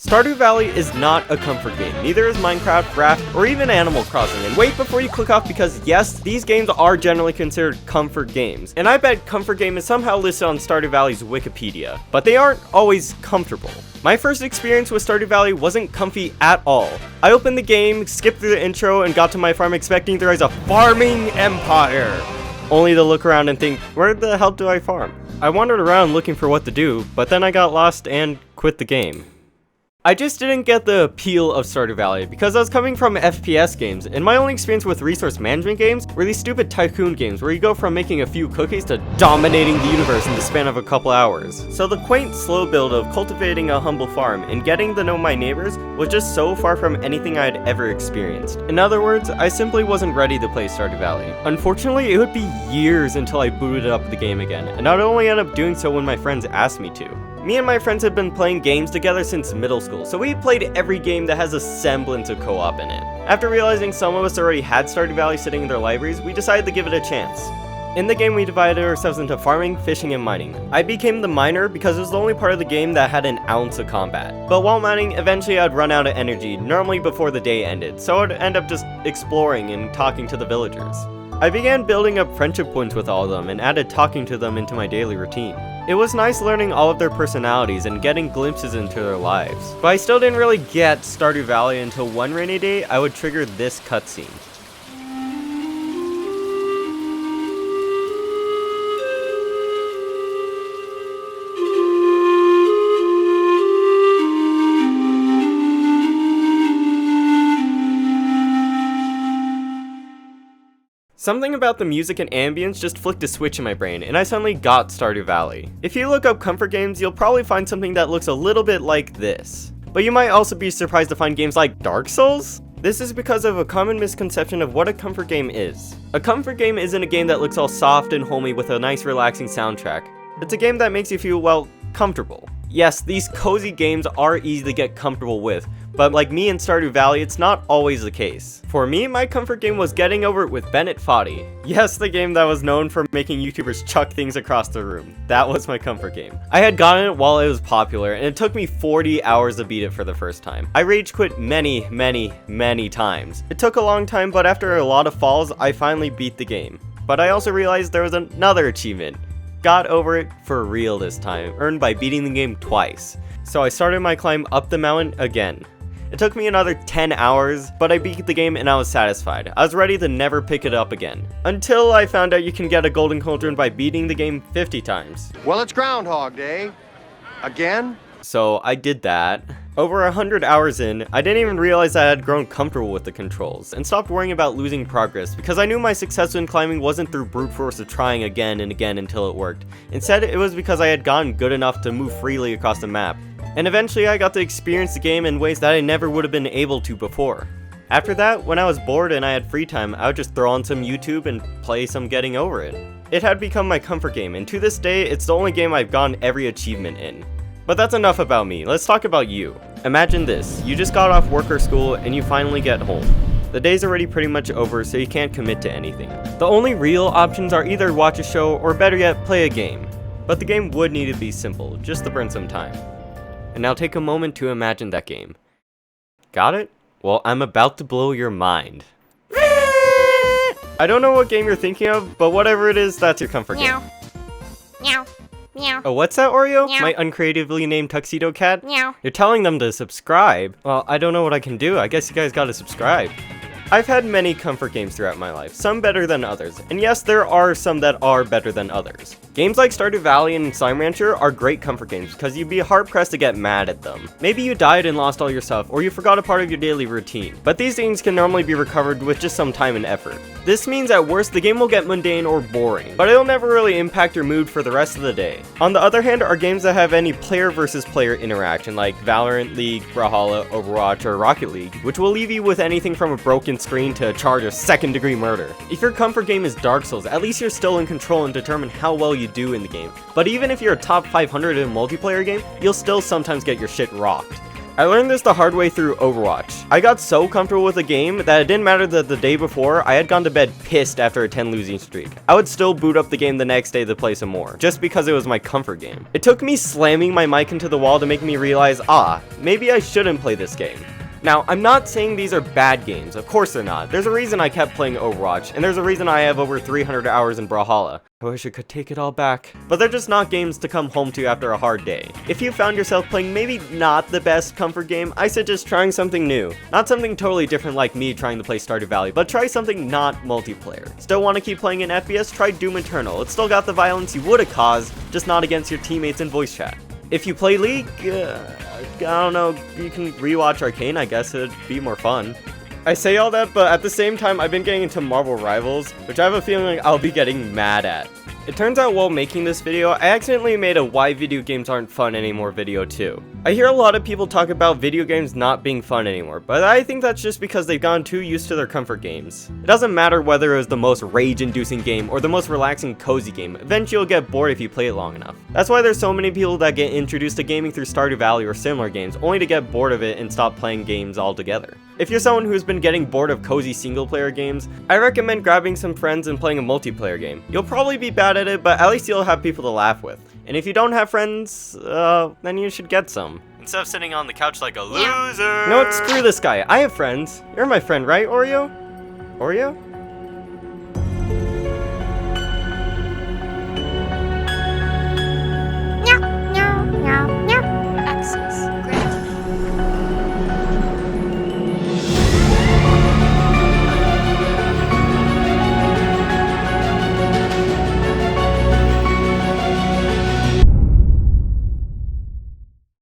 Stardew Valley is not a comfort game, neither is Minecraft, Raft, or even Animal Crossing. And wait before you click off, because yes, these games are generally considered comfort games. And I bet comfort game is somehow listed on Stardew Valley's Wikipedia, but they aren't always comfortable. My first experience with Stardew Valley wasn't comfy at all. I opened the game, skipped through the intro, and got to my farm expecting to rise a farming empire, only to look around and think, where the hell do I farm? I wandered around looking for what to do, but then I got lost and quit the game. I just didn't get the appeal of Stardew Valley because I was coming from FPS games, and my only experience with resource management games were these stupid tycoon games where you go from making a few cookies to dominating the universe in the span of a couple hours. So the quaint, slow build of cultivating a humble farm and getting to know my neighbors was just so far from anything I had ever experienced. In other words, I simply wasn't ready to play Stardew Valley. Unfortunately, it would be years until I booted up the game again, and I'd only end up doing so when my friends asked me to. Me and my friends had been playing games together since middle school, so we played every game that has a semblance of co-op in it. After realizing some of us already had Stardew Valley sitting in their libraries, we decided to give it a chance. In the game, we divided ourselves into farming, fishing, and mining. I became the miner because it was the only part of the game that had an ounce of combat. But while mining, eventually I'd run out of energy, normally before the day ended, so I'd end up just exploring and talking to the villagers. I began building up friendship points with all of them and added talking to them into my daily routine. It was nice learning all of their personalities and getting glimpses into their lives. But I still didn't really get Stardew Valley until one rainy day I would trigger this cutscene. Something about the music and ambience just flicked a switch in my brain, and I suddenly got Stardew Valley. If you look up comfort games, you'll probably find something that looks a little bit like this. But you might also be surprised to find games like Dark Souls? This is because of a common misconception of what a comfort game is. A comfort game isn't a game that looks all soft and homey with a nice relaxing soundtrack. It's a game that makes you feel, well, comfortable. Yes, these cozy games are easy to get comfortable with, but like me in Stardew Valley, it's not always the case. For me, my comfort game was getting over it with Bennett Foddy. Yes, the game that was known for making YouTubers chuck things across the room. That was my comfort game. I had gotten it while it was popular, and it took me 40 hours to beat it for the first time. I rage quit many times. It took a long time, but after a lot of falls, I finally beat the game. But I also realized there was another achievement. Got over it for real this time, earned by beating the game twice. So I started my climb up the mountain again. It took me another 10 hours, but I beat the game and I was satisfied. I was ready to never pick it up again. Until I found out you can get a golden cauldron by beating the game 50 times. Well, it's Groundhog Day. Again? So I did that. Over 100 hours in, I didn't even realize I had grown comfortable with the controls, and stopped worrying about losing progress because I knew my success in climbing wasn't through brute force of trying again and again until it worked. Instead, it was because I had gotten good enough to move freely across the map. And eventually I got to experience the game in ways that I never would have been able to before. After that, when I was bored and I had free time, I would just throw on some YouTube and play some Getting Over It. It had become my comfort game, and to this day, it's the only game I've gotten every achievement in. But that's enough about me, let's talk about you. Imagine this, you just got off work or school and you finally get home. The day's already pretty much over, so you can't commit to anything. The only real options are either watch a show or better yet, play a game. But the game would need to be simple, just to burn some time. And now take a moment to imagine that game. Got it? Well, I'm about to blow your mind. I don't know what game you're thinking of, but whatever it is, that's your comfort game. Meow. Meow. Oh, what's that, Oreo? Meow. My uncreatively named tuxedo cat? Meow. You're telling them to subscribe? Well, I don't know what I can do. I guess you guys gotta subscribe. I've had many comfort games throughout my life, some better than others, and yes, there are some that are better than others. Games like Stardew Valley and Slime Rancher are great comfort games because you'd be hard-pressed to get mad at them. Maybe you died and lost all your stuff, or you forgot a part of your daily routine, but these things can normally be recovered with just some time and effort. This means at worst, the game will get mundane or boring, but it'll never really impact your mood for the rest of the day. On the other hand are games that have any player versus player interaction like Valorant, League, Brawlhalla, Overwatch, or Rocket League, which will leave you with anything from a broken screen to a charge of second-degree murder. If your comfort game is Dark Souls, at least you're still in control and determine how well you do in the game. But even if you're a top 500 in a multiplayer game, you'll still sometimes get your shit rocked. I learned this the hard way through Overwatch. I got so comfortable with the game that it didn't matter that the day before I had gone to bed pissed after a 10 losing streak. I would still boot up the game the next day to play some more, just because it was my comfort game. It took me slamming my mic into the wall to make me realize, maybe I shouldn't play this game. Now, I'm not saying these are bad games, of course they're not. There's a reason I kept playing Overwatch, and there's a reason I have over 300 hours in Brawlhalla. I wish I could take it all back. But they're just not games to come home to after a hard day. If you found yourself playing maybe not the best comfort game, I suggest trying something new. Not something totally different like me trying to play Stardew Valley, but try something not multiplayer. Still want to keep playing in FPS? Try Doom Eternal. It's still got the violence you would have caused, just not against your teammates in voice chat. If you play League, I don't know, you can rewatch Arcane, I guess it'd be more fun. I say all that, but at the same time, I've been getting into Marvel Rivals, which I have a feeling like I'll be getting mad at. It turns out while making this video, I accidentally made a why video games aren't fun anymore video too. I hear a lot of people talk about video games not being fun anymore, but I think that's just because they've gotten too used to their comfort games. It doesn't matter whether it was the most rage-inducing game or the most relaxing cozy game, eventually you'll get bored if you play it long enough. That's why there's so many people that get introduced to gaming through Stardew Valley or similar games, only to get bored of it and stop playing games altogether. If you're someone who's been getting bored of cozy single-player games, I recommend grabbing some friends and playing a multiplayer game. You'll probably be bad at it, but at least you'll have people to laugh with. And if you don't have friends, then you should get some. Instead of sitting on the couch like a loser. You know what? Screw this guy. I have friends. You're my friend, right, Oreo? Oreo?